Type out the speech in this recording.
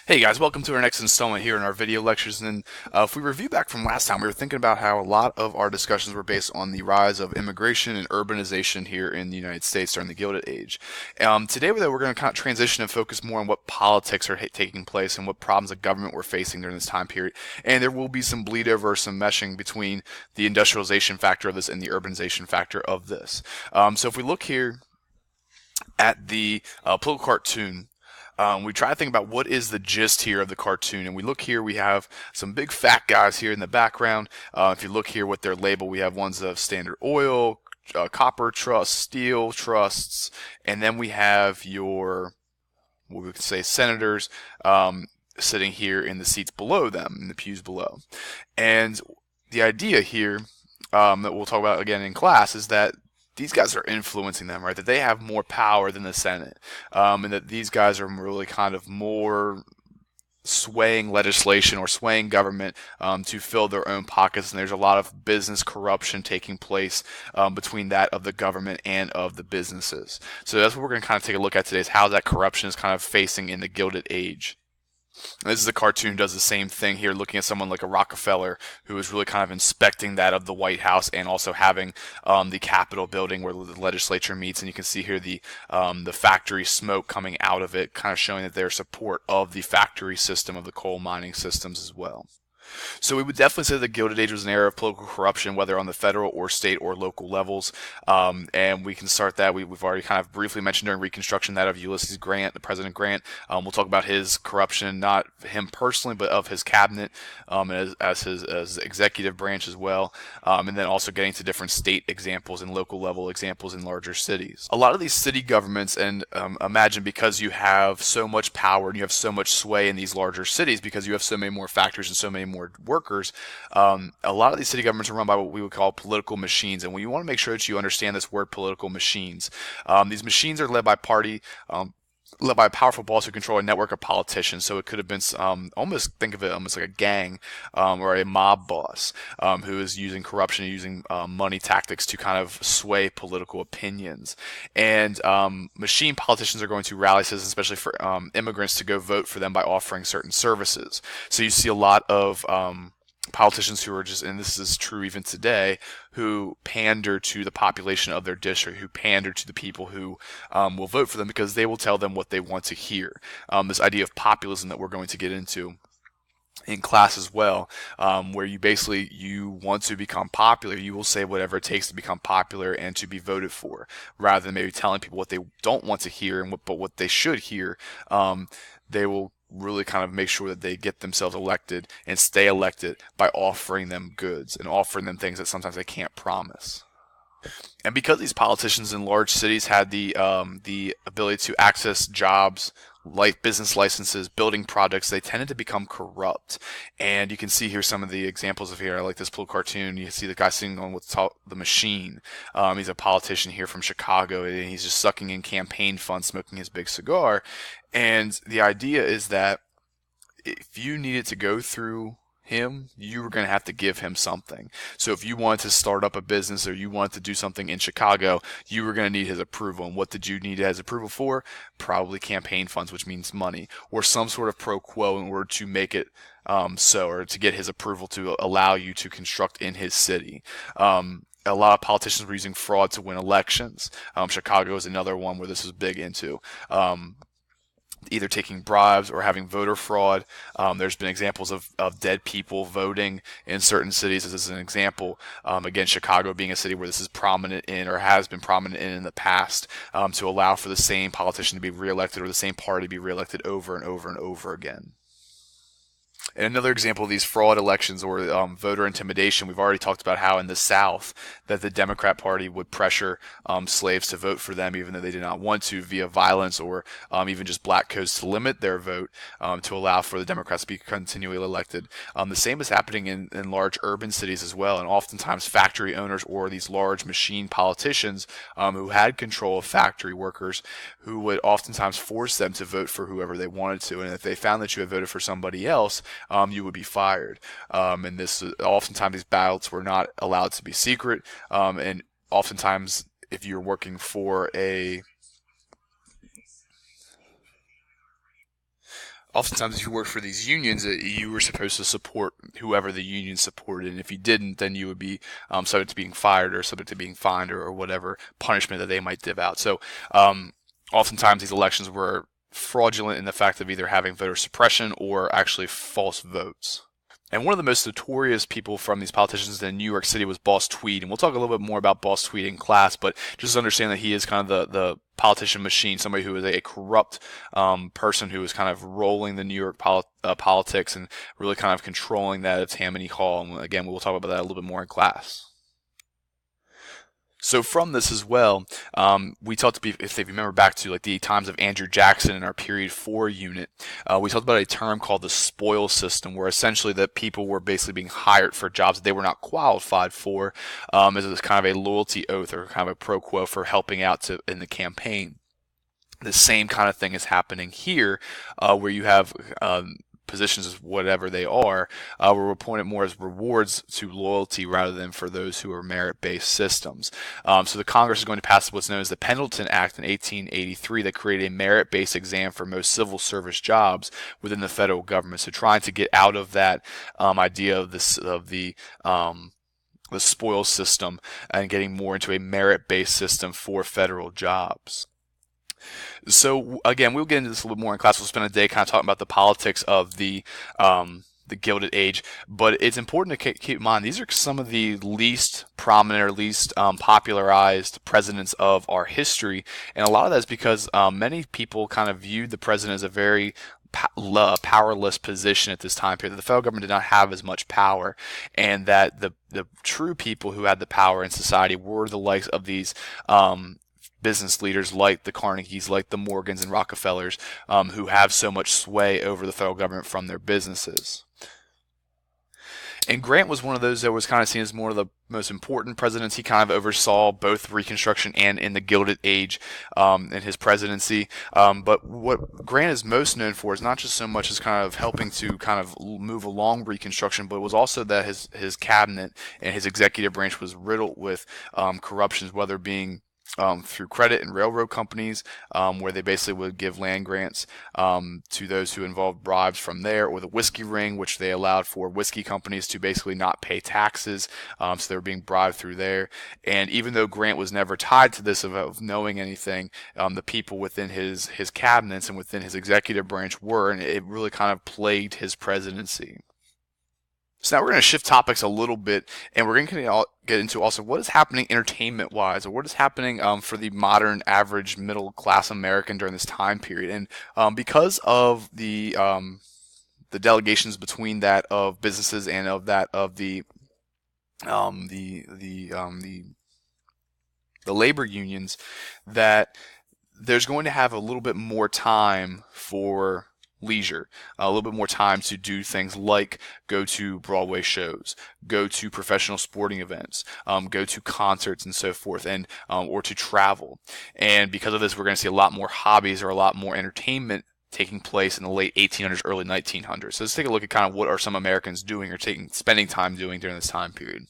Hey guys, welcome to our next installment here in our video lectures. And if we review back from last time, we were thinking about how a lot of our discussions were based on the rise of immigration and urbanization here in the United States during the Gilded Age. Today, though, we're going to kind of transition and focus more on what politics are taking place and what problems of government we're facing during this time period. And there will be some bleed over, some meshing between the industrialization factor of this and the urbanization factor of this. So if we look here at the political cartoon, we try to think about what is the gist here of the cartoon. And we look here, we have some big fat guys here in the background. If you look here what their label, we have ones of Standard Oil, copper trusts, steel trusts, and then we have your, what we could say, senators sitting here in the seats below them, in the pews below. And the idea here that we'll talk about again in class is that these guys are influencing them, right? That they have more power than the Senate, and that these guys are really kind of more swaying legislation or swaying government to fill their own pockets. And there's a lot of business corruption taking place between that of the government and of the businesses. So that's what we're going to kind of take a look at today, is how that corruption is kind of facing in the Gilded Age. This is a cartoon does the same thing here, looking at someone like a Rockefeller who is really kind of inspecting that of the White House and also having the Capitol building where the legislature meets, and you can see here the factory smoke coming out of it, kind of showing that their support of the factory system of the coal mining systems as well. So we would definitely say the Gilded Age was an era of political corruption, whether on the federal or state or local levels. And we can start that. We've already kind of briefly mentioned during Reconstruction that of Ulysses Grant, the President Grant. We'll talk about his corruption, not him personally, but of his cabinet as his executive branch as well. And then also getting to different state examples and local level examples in larger cities. A lot of these city governments, and imagine because you have so much power and you have so much sway in these larger cities, because you have so many more factories and so many more workers, a lot of these city governments are run by what we would call political machines. And we want to make sure that you understand this word political machines. These machines are led by led by powerful boss who control a network of politicians. So it could have been almost think of it almost like a gang or a mob boss who is using corruption, using money tactics to kind of sway political opinions. And machine politicians are going to rally citizens, especially for immigrants, to go vote for them by offering certain services. So you see a lot of politicians who are just, and this is true even today, who pander to the population of their district, who pander to the people who will vote for them because they will tell them what they want to hear. This idea of populism that we're going to get into in class as well, where you want to become popular, you will say whatever it takes to become popular and to be voted for, rather than maybe telling people what they don't want to hear but what they should hear. They will really kind of make sure that they get themselves elected and stay elected by offering them goods and offering them things that sometimes they can't promise. And because these politicians in large cities had the ability to access jobs, like business licenses, building projects, they tended to become corrupt. And you can see here some of the examples of here. I like this little cartoon. You see the guy sitting on what's called the machine. He's a politician here from Chicago, and he's just sucking in campaign funds, smoking his big cigar. And the idea is that if you needed to go through him, you were going to have to give him something. So if you wanted to start up a business or you wanted to do something in Chicago, you were going to need his approval. And what did you need his approval for? Probably campaign funds, which means money, or some sort of pro quo in order to make it or to get his approval to allow you to construct in his city. A lot of politicians were using fraud to win elections. Chicago is another one where this is big into. Either taking bribes or having voter fraud. There's been examples of dead people voting in certain cities. This is an example. Again, Chicago being a city where this is prominent in, or has been prominent in the past, to allow for the same politician to be reelected or the same party to be reelected over and over and over again. And another example of these fraud elections or voter intimidation, we've already talked about how in the South that the Democrat Party would pressure slaves to vote for them even though they did not want to, via violence or even just black codes to limit their vote to allow for the Democrats to be continually elected. The same is happening in large urban cities as well, and oftentimes factory owners or these large machine politicians who had control of factory workers who would oftentimes force them to vote for whoever they wanted to, and if they found that you had voted for somebody else, you would be fired. And this oftentimes these ballots were not allowed to be secret, and oftentimes if you're working for Oftentimes, if you worked for these unions, you were supposed to support whoever the union supported, and if you didn't, then you would be subject to being fired or subject to being fined or whatever punishment that they might give out. So, oftentimes, these elections were fraudulent in the fact of either having voter suppression or actually false votes. And one of the most notorious people from these politicians in New York City was Boss Tweed. And we'll talk a little bit more about Boss Tweed in class, but just understand that he is kind of the politician machine, somebody who is a corrupt person who is kind of rolling the New York politics and really kind of controlling that at Tammany Hall. And again, we'll talk about that a little bit more in class. So from this as well, we talked to if they remember back to like the times of Andrew Jackson in our period 4 unit, we talked about a term called the spoil system, where essentially that people were basically being hired for jobs that they were not qualified for, as kind of a loyalty oath or kind of a pro quo for helping out in the campaign. The same kind of thing is happening here, where you have positions as whatever they are, were appointed more as rewards to loyalty rather than for those who are merit-based systems. So the Congress is going to pass what's known as the Pendleton Act in 1883 that created a merit-based exam for most civil service jobs within the federal government. So trying to get out of that idea of the spoil system and getting more into a merit-based system for federal jobs. So again, we'll get into this a little more in class. We'll spend a day kind of talking about the politics of the Gilded Age, but it's important to keep in mind these are some of the least prominent or least popularized presidents of our history, and a lot of that is because many people kind of viewed the president as a very powerless position at this time period. The federal government did not have as much power, and that the true people who had the power in society were the likes of these business leaders like the Carnegies, like the Morgans and Rockefellers, who have so much sway over the federal government from their businesses. And Grant was one of those that was kind of seen as one of the most important presidents. He kind of oversaw both Reconstruction and in the Gilded Age in his presidency. But what Grant is most known for is not just so much as kind of helping to kind of move along Reconstruction, but it was also that his cabinet and his executive branch was riddled with corruptions, whether being through credit and railroad companies, where they basically would give land grants to those who involved bribes from there, or the whiskey ring, which they allowed for whiskey companies to basically not pay taxes, so they were being bribed through there. And even though Grant was never tied to this of knowing anything, the people within his cabinets and within his executive branch were, and it really kind of plagued his presidency. So now we're going to shift topics a little bit, and we're going to get into also what is happening entertainment-wise, or what is happening for the modern average middle-class American during this time period. And because of the delegations between that of businesses and of that of the labor unions, that there's going to have a little bit more time for leisure, a little bit more time to do things like go to Broadway shows, go to professional sporting events, go to concerts and so forth, and or to travel. And because of this, we're going to see a lot more hobbies or a lot more entertainment taking place in the late 1800s, early 1900s. So let's take a look at kind of what are some Americans doing or spending time doing during this time period.